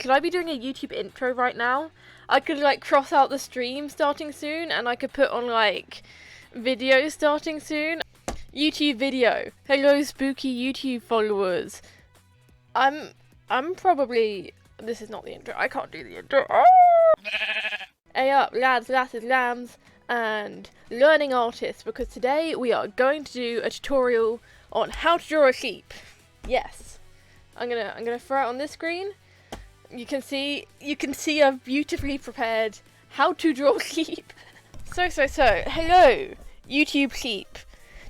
could I be doing a YouTube intro right now? I could like cross out the stream starting soon, and I could put on like video starting soon. YouTube video. Hello spooky YouTube followers. I'm probably, this is not the intro. I can't do the intro. Oh! Hey up lads, lasses, lambs, and learning artists, because today we are going to do a tutorial on how to draw a sheep. Yes. I'm gonna throw it on this screen. You can see I've beautifully prepared how to draw sheep. So, hello, YouTube sheep.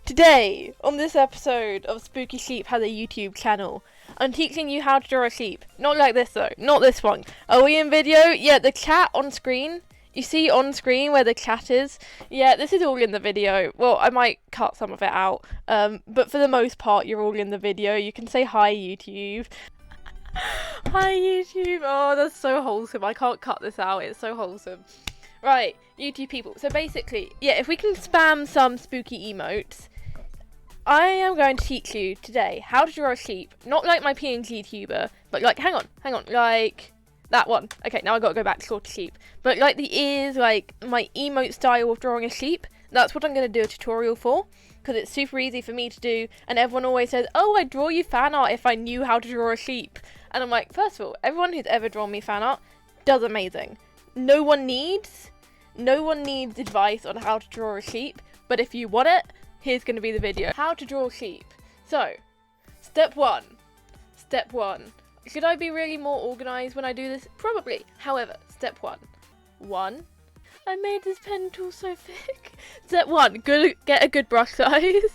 Today, on this episode of Spooky Sheep has a YouTube channel, I'm teaching you how to draw a sheep. Not like this though, not this one. Are we in video? Yeah, the cat on screen. You see on screen where the cat is? Yeah, this is all in the video. Well, I might cut some of it out, but for the most part, you're all in the video. You can say hi, YouTube. Hi, YouTube. Oh, that's so wholesome. I can't cut this out. It's so wholesome. Right, YouTube people. So basically, yeah, if we can spam some spooky emotes, I am going to teach you today how to draw a sheep. Not like my PNG tuber, but like, hang on, like that one. Okay, now I gotta go back to sort of sheep. But like the ears, like my emote style of drawing a sheep, that's what I'm gonna do a tutorial for, because it's super easy for me to do, and everyone always says, oh, I'd draw you fan art if I knew how to draw a sheep. And I'm like, first of all, everyone who's ever drawn me fan art does amazing. No one needs advice on how to draw a sheep, but if you want it, here's gonna be the video. How to draw sheep. So, step one. Should I be really more organised when I do this? Probably. However, step one. I made this pen tool so thick. Step one, get a good brush size.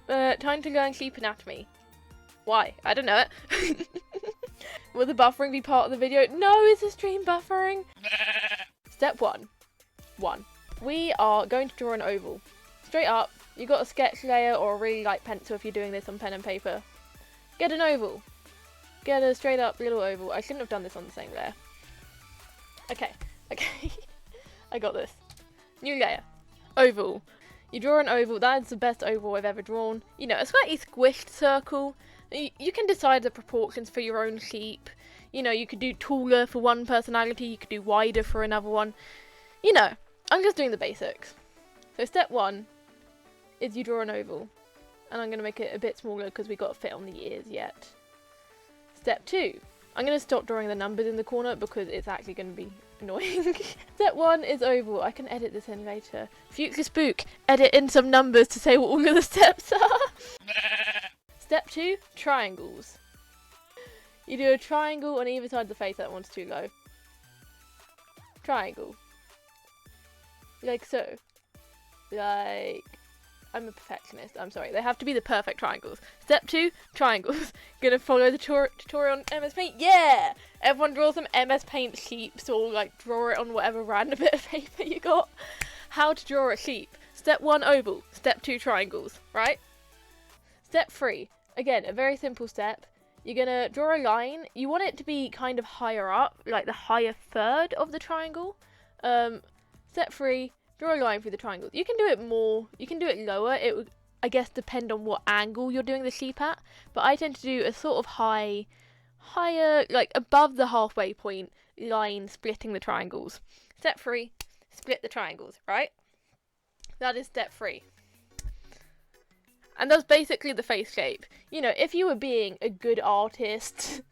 Time to learn sheep anatomy. Why? I don't know it. Will the buffering be part of the video? No, is the stream buffering? Step one. We are going to draw an oval. Straight up, you got a sketch layer or a really light pencil if you're doing this on pen and paper. Get an oval. Get a straight up little oval. I shouldn't have done this on the same layer. Okay. I got this. New layer. Oval. You draw an oval. That is the best oval I've ever drawn. You know, a slightly squished circle. You can decide the proportions for your own sheep. You know, you could do taller for one personality. You could do wider for another one. You know, I'm just doing the basics. So step one is you draw an oval. And I'm going to make it a bit smaller because we got to fit on the ears yet. Step two, I'm going to stop drawing the numbers in the corner because it's actually going to be annoying. Step one is oval. I can edit this in later. Future Spook, edit in some numbers to say what all of the steps are. Step two, triangles. You do a triangle on either side of the face. That one's too low. Triangle. Like so. Like, I'm a perfectionist, I'm sorry. They have to be the perfect triangles. Step two, triangles. Gonna follow the tutorial on MS Paint? Yeah! Everyone draws some MS Paint sheeps, or like draw it on whatever random bit of paper you got. How to draw a sheep. Step one, oval. Step two, triangles, right? Step three, again, a very simple step. You're gonna draw a line. You want it to be kind of higher up, like the higher third of the triangle. Step three, draw a line through the triangles. You can do it more, you can do it lower. It would, I guess, depend on what angle you're doing the sheep at. But I tend to do a sort of higher, like above the halfway point line splitting the triangles. Step three, split the triangles, right? That is step three. And that's basically the face shape. You know, if you were being a good artist,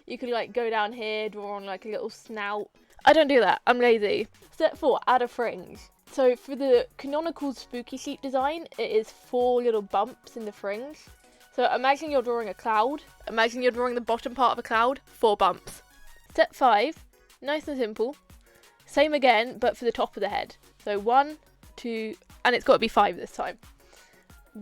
you could like go down here, draw on like a little snout. I don't do that, I'm lazy. Step four, add a fringe. So for the canonical spooky sheep design, it is 4 little bumps in the fringe. So imagine you're drawing a cloud. Imagine you're drawing the bottom part of a cloud, 4 bumps. Step 5, nice and simple. Same again, but for the top of the head. So 1, 2, and it's got to be 5 this time.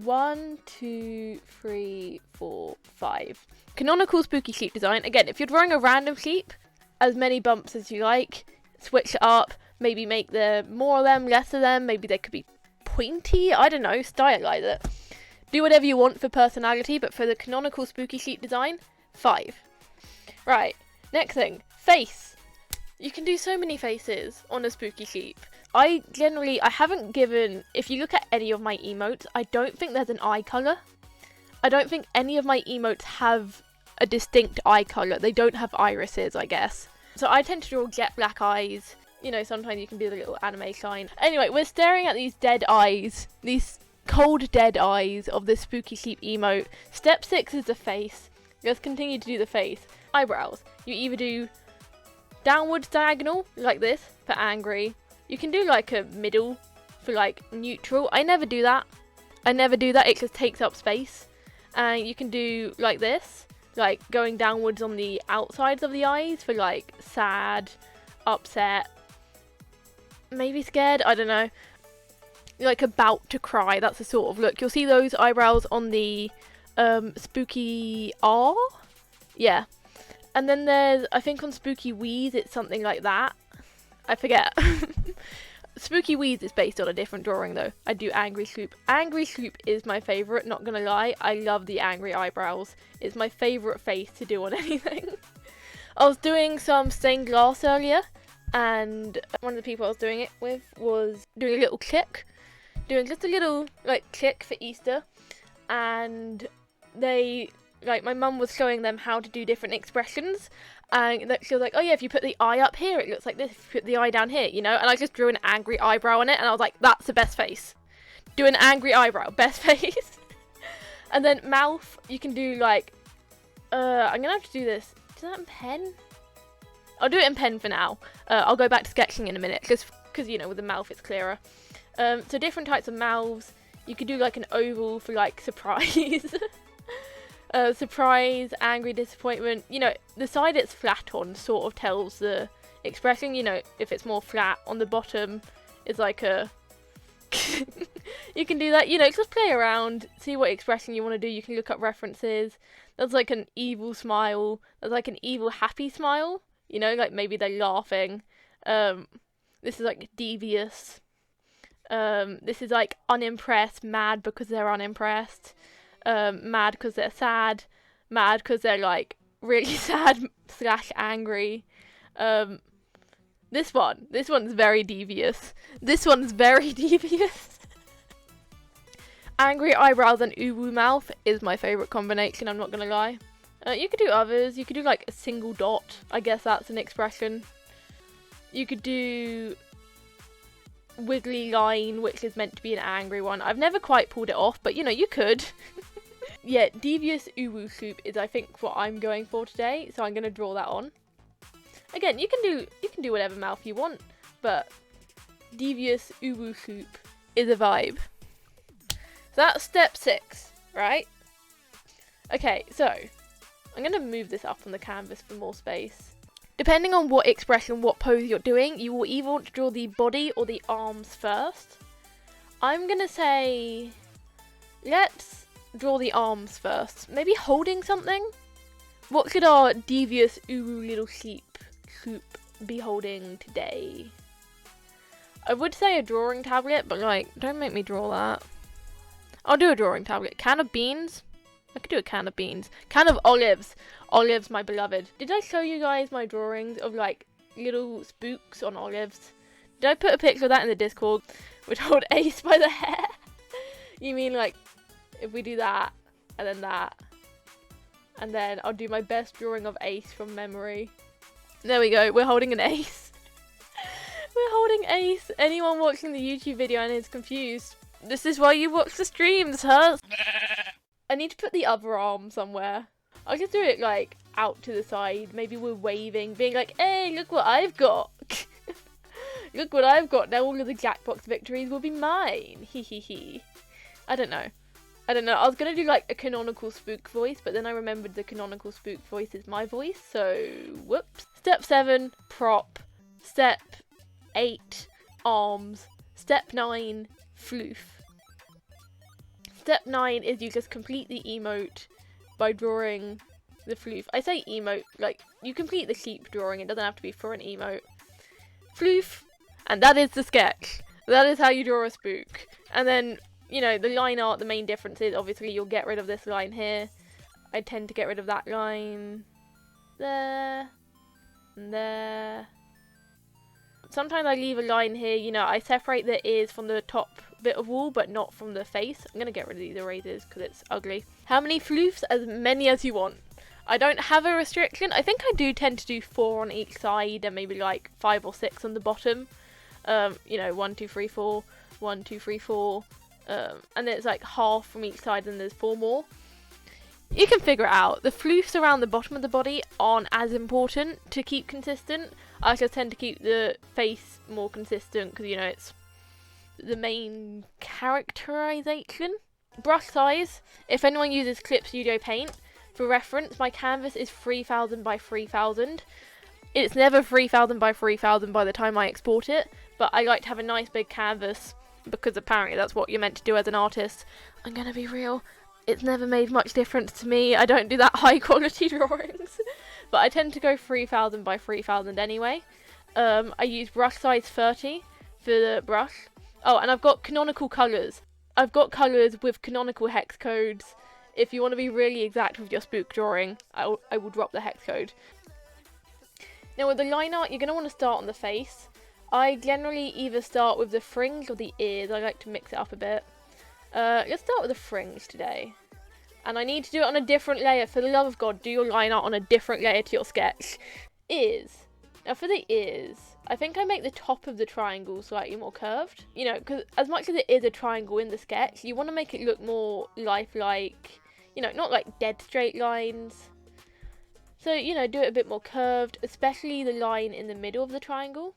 1, 2, 3, 4, 5. Canonical spooky sheep design. Again, if you're drawing a random sheep, as many bumps as you like. Switch it up. Maybe make more of them, less of them. Maybe they could be pointy. I don't know. Stylize it. Do whatever you want for personality, but for the canonical spooky sheep design, 5. Right. Next thing. Face. You can do so many faces on a spooky sheep. I haven't given, if you look at any of my emotes, I don't think there's an eye colour. I don't think any of my emotes have a distinct eye colour. They don't have irises, I guess. So I tend to draw jet black eyes. You know, sometimes you can do the little anime sign. Anyway, we're staring at these dead eyes. These cold dead eyes of this spooky sleep emote. Step 6 is the face. Let's continue to do the face. Eyebrows. You either do downwards diagonal, like this, for angry. You can do like a middle for like neutral. I never do that. It just takes up space. And you can do like this, like going downwards on the outsides of the eyes for like sad, upset, maybe scared, I don't know. Like about to cry, that's the sort of look. You'll see those eyebrows on the Spookie R. Yeah. And then there's, I think on Spookie Wheeze, it's something like that. I forget. Spookie Wheeze is based on a different drawing though. I do Angry Sloop. Angry Sloop is my favourite, not gonna lie. I love the angry eyebrows. It's my favourite face to do on anything. I was doing some stained glass earlier, and one of the people I was doing it with was doing a little click. Doing just a little like click for Easter, and they, like, my mum was showing them how to do different expressions, and she was like, oh yeah, if you put the eye up here it looks like this, if you put the eye down here, you know. And I just drew an angry eyebrow on it, and I was like, that's the best face. Do an angry eyebrow, best face. And then mouth, you can do like I'm gonna have to do this. Is that in pen? I'll do it in pen for now. I'll go back to sketching in a minute, just because, you know, with the mouth it's clearer. So different types of mouths. You could do like an oval for like surprise. Surprise, angry, disappointment. You know, the side it's flat on sort of tells the expression. You know, if it's more flat on the bottom, it's like a... You can do that, you know, just play around, see what expression you want to do. You can look up references. There's like an evil smile. There's like an evil happy smile. You know, like maybe they're laughing. This is like devious. This is like unimpressed, mad because they're unimpressed. Mad because they're sad. Mad because they're like really sad / angry. This one's very devious. Angry eyebrows and uwu mouth is my favourite combination, I'm not gonna lie. You could do others. You could do like a single dot. I guess that's an expression. You could do wiggly line, which is meant to be an angry one. I've never quite pulled it off, but you know, you could. Yeah, devious uwu soup is, I think, what I'm going for today, so I'm gonna draw that on. Again, you can do whatever mouth you want, but devious uwu soup is a vibe. So that's step 6, right? Okay, so I'm gonna move this up on the canvas for more space. Depending on what expression, what pose you're doing, you will either want to draw the body or the arms first. I'm gonna say, let's draw the arms first. Maybe holding something? What could our devious uwu little soup be holding today? I would say a drawing tablet, but like, don't make me draw that. I'll do a drawing tablet. Can of beans? I could do a can of beans. Can of olives. Olives, my beloved. Did I show you guys my drawings of like little spooks on olives? Did I put a picture of that in the Discord? Would hold Ace by the hair? You mean like if we do that and then I'll do my best drawing of Ace from memory. There we go. We're holding an Ace. We're holding Ace. Anyone watching the YouTube video and is confused, this is why you watch the streams, huh? I need to put the other arm somewhere. I'll just do it like out to the side. Maybe we're waving, being like, hey, look what I've got. Look what I've got. Now all of the Jackbox victories will be mine. Hee hee hee. I don't know. I was going to do like a canonical spook voice, but then I remembered the canonical spook voice is my voice, so whoops. Step 7, prop. Step 8, arms. Step 9, floof. Step 9 is you just complete the emote by drawing the floof. I say emote, like, you complete the sheep drawing, it doesn't have to be for an emote. Floof, and that is the sketch. That is how you draw a spook. And then, you know, the line art, the main difference is obviously you'll get rid of this line here. I tend to get rid of that line there and there. Sometimes I leave a line here, you know, I separate the ears from the top bit of wall, but not from the face. I'm going to get rid of these erasers because it's ugly. How many floofs? As many as you want. I don't have a restriction. I think I do tend to do 4 on each side and maybe like 5 or 6 on the bottom. You know, 1, 2, 3, 4, 1, 2, 3, 4, and then it's like half from each side and there's 4 more. You can figure it out. The floofs around the bottom of the body aren't as important to keep consistent. I just tend to keep the face more consistent because, you know, it's the main characterization. Brush size. If anyone uses Clip Studio Paint, for reference, my canvas is 3000 by 3000. It's never 3000 by 3000 by the time I export it, but I like to have a nice big canvas because apparently that's what you're meant to do as an artist. I'm gonna be real. It's never made much difference to me. I don't do that high quality drawings. But I tend to go 3000 by 3000 anyway. I use brush size 30 for the brush. Oh, and I've got canonical colours. I've got colours with canonical hex codes. If you want to be really exact with your spook drawing, I will drop the hex code. Now with the line art, you're going to want to start on the face. I generally either start with the fringe or the ears. I like to mix it up a bit. Let's start with the fringe today. And I need to do it on a different layer. For the love of God, do your line art on a different layer to your sketch. Ears. Now for the ears, I think I make the top of the triangle slightly more curved. You know, because as much as it is a triangle in the sketch, you want to make it look more lifelike. You know, not like dead straight lines. So, you know, do it a bit more curved, especially the line in the middle of the triangle.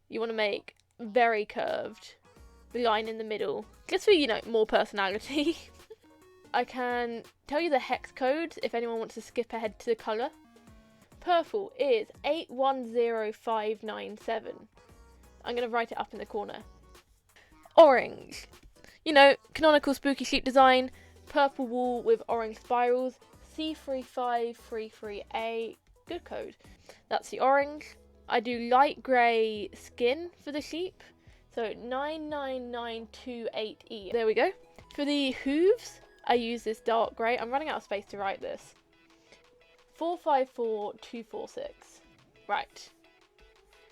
You want to make very curved the line in the middle, just for, you know, more personality. I can tell you the hex codes if anyone wants to skip ahead to the colour. Purple is 810597. I'm going to write it up in the corner. Orange. You know, canonical spooky sheep design. Purple wool with orange spirals. C35338. Good code. That's the orange. I do light grey skin for the sheep. So 99928E. There we go. For the hooves, I use this dark grey. I'm running out of space to write this. 454246. Right.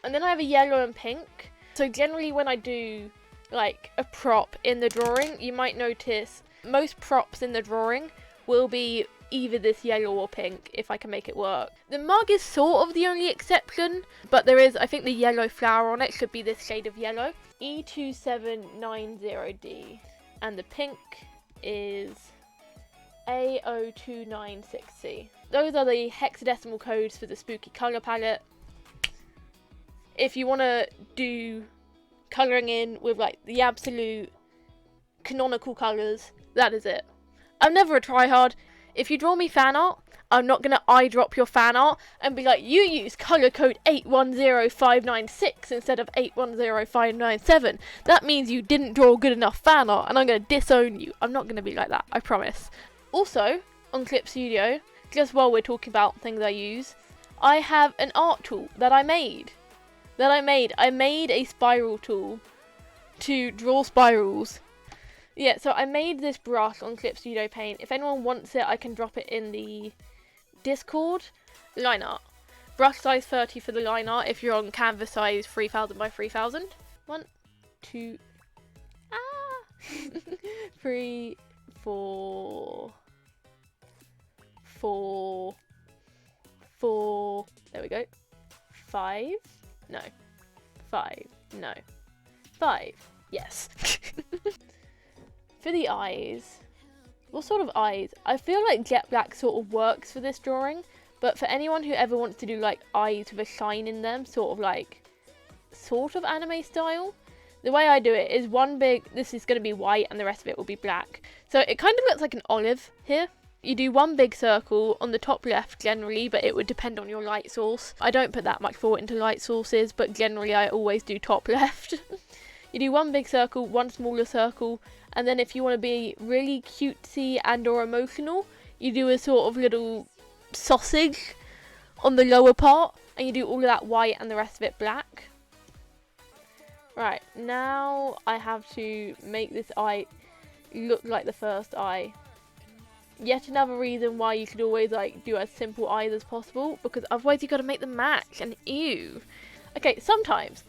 And then I have a yellow and pink. So generally when I do like a prop in the drawing, you might notice most props in the drawing will be either this yellow or pink, if I can make it work. The mug is sort of the only exception, but there is, I think the yellow flower on it should be this shade of yellow. E2790D. And the pink is A0296C. Those are the hexadecimal codes for the spooky colour palette. If you want to do colouring in with like the absolute canonical colours, that is it. I'm never a tryhard. If you draw me fan art, I'm not going to eyedrop your fan art and be like, you use colour code 810596 instead of 810597. That means you didn't draw good enough fan art and I'm going to disown you. I'm not going to be like that, I promise. Also, on Clip Studio, just while we're talking about things I use, I have an art tool that I made. I made a spiral tool to draw spirals. Yeah, so I made this brush on Clip Studio Paint. If anyone wants it, I can drop it in the Discord. Line art. Brush size 30 for the line art if you're on canvas size 3000 by 3000. 1, 2, 3, 4, 4, 4, there we go. 5, no. 5, no. 5, yes. For the eyes, what sort of eyes? I feel like jet black sort of works for this drawing, but for anyone who ever wants to do like eyes with a shine in them, sort of anime style, the way I do it is this is going to be white and the rest of it will be black. So it kind of looks like an olive here. You do one big circle on the top left generally, but it would depend on your light source. I don't put that much thought into light sources, but generally I always do top left. You do one big circle, one smaller circle, and then if you want to be really cutesy and or emotional, you do a sort of little sausage on the lower part, and you do all of that white and the rest of it black. Right, now I have to make this eye look like the first eye. Yet another reason why you should always like do as simple eyes as possible, because otherwise you got to make them match, and ew. Okay, sometimes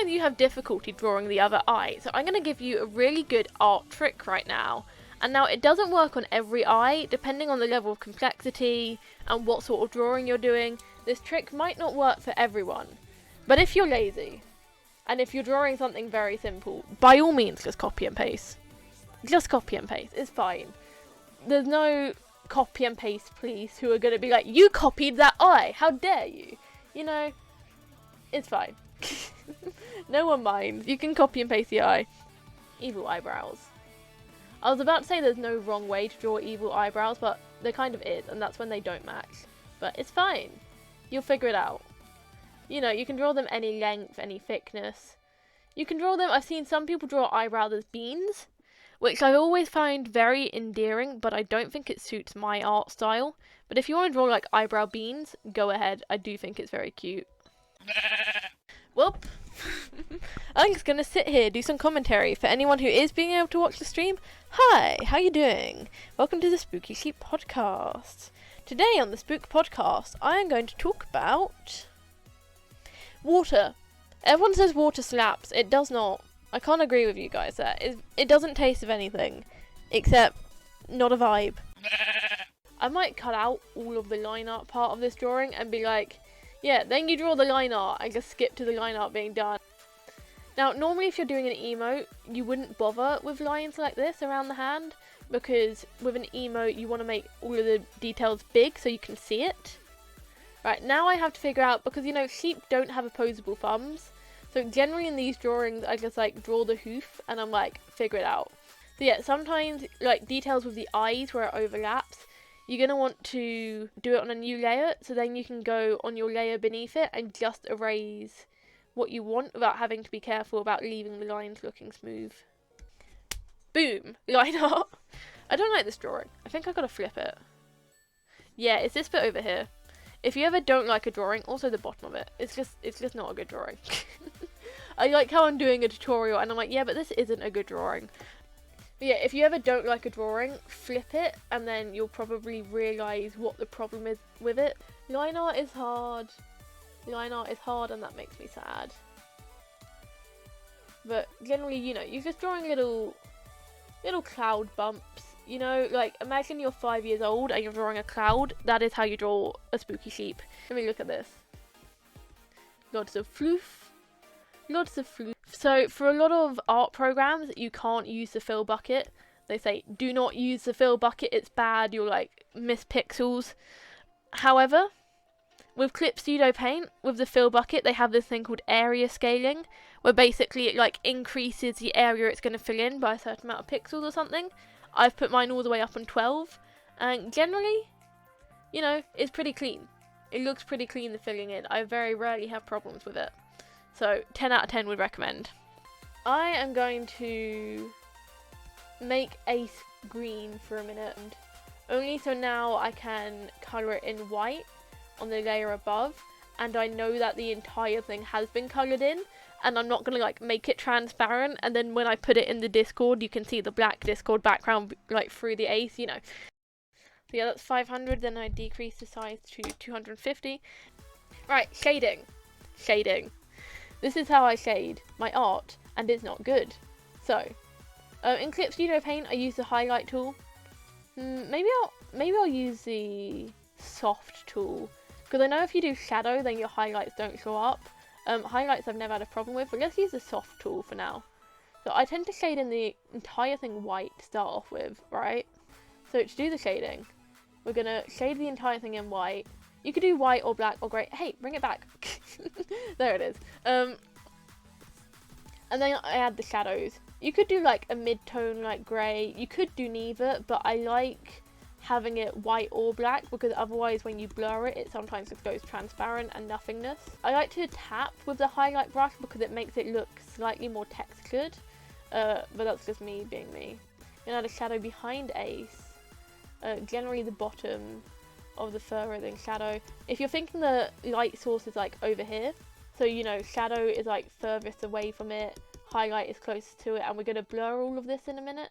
you have difficulty drawing the other eye, so I'm going to give you a really good art trick right now, And now it doesn't work on every eye, depending on the level of complexity and what sort of drawing you're doing. This trick might not work for everyone. But if you're lazy, and if you're drawing something very simple, by all means just copy and paste. Just copy and paste, it's fine. There's no copy and paste police who are going to be like, you copied that eye, how dare you? You know, it's fine. No one minds, you can copy and paste the eye. Evil eyebrows. I was about to say there's no wrong way to draw evil eyebrows, but there kind of is, and that's when they don't match. But it's fine. You'll figure it out. You know, you can draw them any length, any thickness. You can draw them, I've seen some people draw eyebrows as beans, which I always find very endearing, but I don't think it suits my art style. But if you want to draw like eyebrow beans, go ahead. I do think it's very cute. Whoop. I'm just gonna sit here, do some commentary for anyone who is being able to watch the stream. Hi, how you doing? Welcome to the Spooky Sheep podcast. Today on the Spook podcast, I am going to talk about water. Everyone says water slaps. It does not. I can't agree with you guys there. It doesn't taste of anything, except not a vibe. I might cut out all of the line art part of this drawing and be like, yeah, then you draw the line art and just skip to the line art being done. Now, normally if you're doing an emote, you wouldn't bother with lines like this around the hand, because with an emote you want to make all of the details big so you can see it. Right, now I have to figure out, because you know, sheep don't have opposable thumbs, so generally in these drawings I just like draw the hoof and I'm like, figure it out. So yeah, sometimes like details with the eyes where it overlaps, you're going to want to do it on a new layer, so then you can go on your layer beneath it and just erase what you want without having to be careful about leaving the lines looking smooth. Boom! Line art! I don't like this drawing. I think I've got to flip it. Yeah, it's this bit over here. If you ever don't like a drawing, also the bottom of it, it's just not a good drawing. I like how I'm doing a tutorial and I'm like, yeah, but this isn't a good drawing. But yeah, if you ever don't like a drawing, flip it, and then you'll probably realise what the problem is with it. Line art is hard. Line art is hard, and that makes me sad. But generally, you know, you're just drawing little cloud bumps. You know, like, imagine you're 5 years old and you're drawing a cloud. That is how you draw a spooky sheep. Let me look at this. Lots of floof. Lots of floof. So, for a lot of art programs, you can't use the fill bucket. They say, do not use the fill bucket, it's bad, you'll, like, miss pixels. However, with CLICKBAIT, with the fill bucket, they have this thing called area scaling, where basically it, like, increases the area it's going to fill in by a certain amount of pixels or something. I've put mine all the way up on 12, and generally, you know, it's pretty clean. It looks pretty clean, the filling in. I very rarely have problems with it. So, 10 out of 10 would recommend. I am going to make Ace green for a minute, only so now I can colour it in white on the layer above, and I know that the entire thing has been coloured in, and I'm not going to like make it transparent, and then when I put it in the Discord you can see the black Discord background like through the Ace, you know. So yeah, that's 500, then I decrease the size to 250. Right, shading. Shading. This is how I shade my art, and it's not good. So, in CLICKBAIT I use the highlight tool. Maybe I'll use the soft tool, because I know if you do shadow then your highlights don't show up. Highlights I've never had a problem with, but let's use the soft tool for now. So I tend to shade in the entire thing white to start off with, right? So to do the shading, we're gonna shade the entire thing in white. You could do white or black or grey. Hey, bring it back. There it is. And then I add the shadows. You could do like a mid-tone like grey. You could do neither, but I like having it white or black, because otherwise when you blur it, it sometimes just goes transparent and nothingness. I like to tap with the highlight brush because it makes it look slightly more textured, but that's just me being me. And add a shadow behind Ace, generally the bottom of the fur and then shadow. If you're thinking the light source is like over here, so you know shadow is like furthest away from it, highlight is closest to it, and we're going to blur all of this in a minute,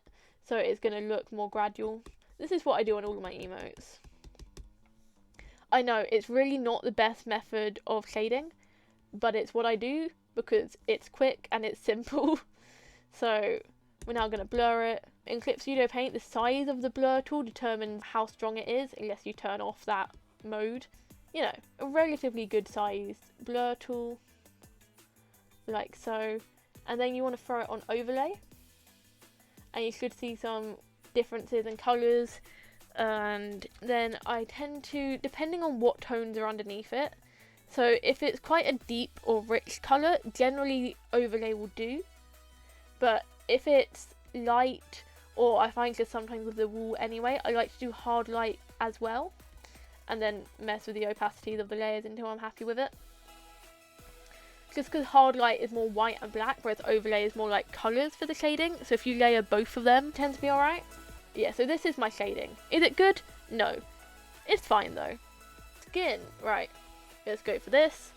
so it's going to look more gradual. This is what I do on all of my emotes. I know, it's really not the best method of shading, but it's what I do because it's quick and it's simple. So, We're now going to blur it. In Clip Studio Paint, the size of the blur tool determines how strong it is, unless you turn off that mode. You know, a relatively good sized blur tool, like so. And then you want to throw it on overlay. And you should see some differences in colours. And then I tend to, depending on what tones are underneath it, so if it's quite a deep or rich colour, generally overlay will do. But if it's light, or I find just sometimes with the wool anyway, I like to do hard light as well, and then mess with the opacities of the layers until I'm happy with it. Just because hard light is more white and black, whereas overlay is more like colours for the shading, so if you layer both of them, it tends to be alright. Yeah, so this is my shading. Is it good? No. It's fine though. Skin, right. Let's go for this.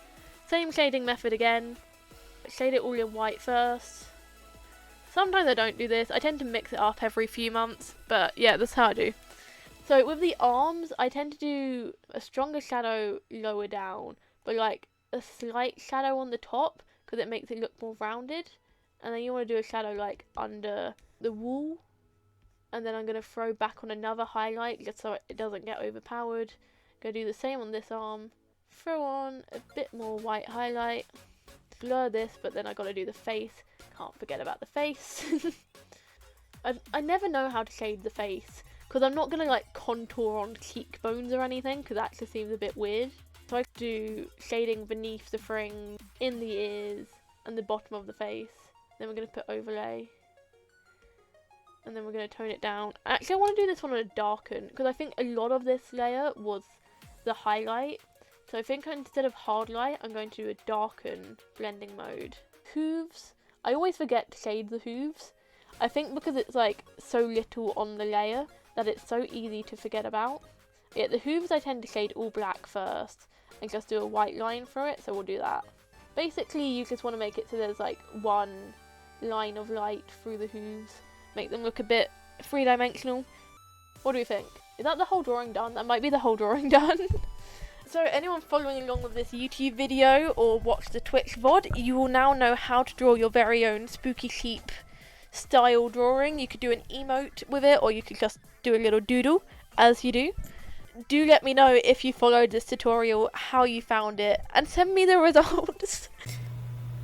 Same shading method again. Shade it all in white first. Sometimes I don't do this. I tend to mix it up every few months, but yeah, that's how I do. So with the arms, I tend to do a stronger shadow lower down, but like a slight shadow on the top, because it makes it look more rounded. And then you want to do a shadow like under the wool. And then I'm going to throw back on another highlight, just so it doesn't get overpowered. Go do the same on this arm. Throw on a bit more white highlight. Blur this, but then I got to do the face. Can't forget about the face. I never know how to shade the face, because I'm not going to like contour on cheekbones or anything, because that just seems a bit weird. So I do shading beneath the fringe, in the ears, and the bottom of the face. Then we're going to put overlay. And then we're going to tone it down. Actually, I want to do this one on a darken, because I think a lot of this layer was the highlight. So I think instead of hard light, I'm going to do a darken blending mode. Hooves. I always forget to shade the hooves. I think because it's like so little on the layer that it's so easy to forget about. Yeah, the hooves I tend to shade all black first and just do a white line through it, so we'll do that. Basically, you just want to make it so there's like one line of light through the hooves. Make them look a bit three-dimensional. What do we think? Is that the whole drawing done? That might be the whole drawing done. So anyone following along with this YouTube video or watch the Twitch VOD, you will now know how to draw your very own spooky sheep style drawing. You could do an emote with it, or you could just do a little doodle as you do. Do let me know if you followed this tutorial, how you found it, and send me the results.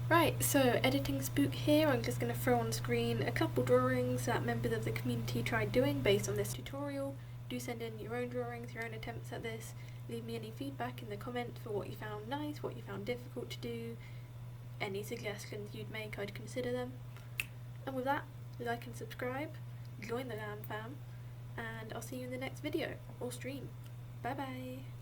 Right, so editing Spook here. I'm just going to throw on screen a couple drawings that members of the community tried doing based on this tutorial. Do send in your own drawings, your own attempts at this. Leave me any feedback in the comments for what you found nice, what you found difficult to do. Any suggestions you'd make, I'd consider them. And with that, like and subscribe, join the Lamb fam, and I'll see you in the next video or stream. Bye bye!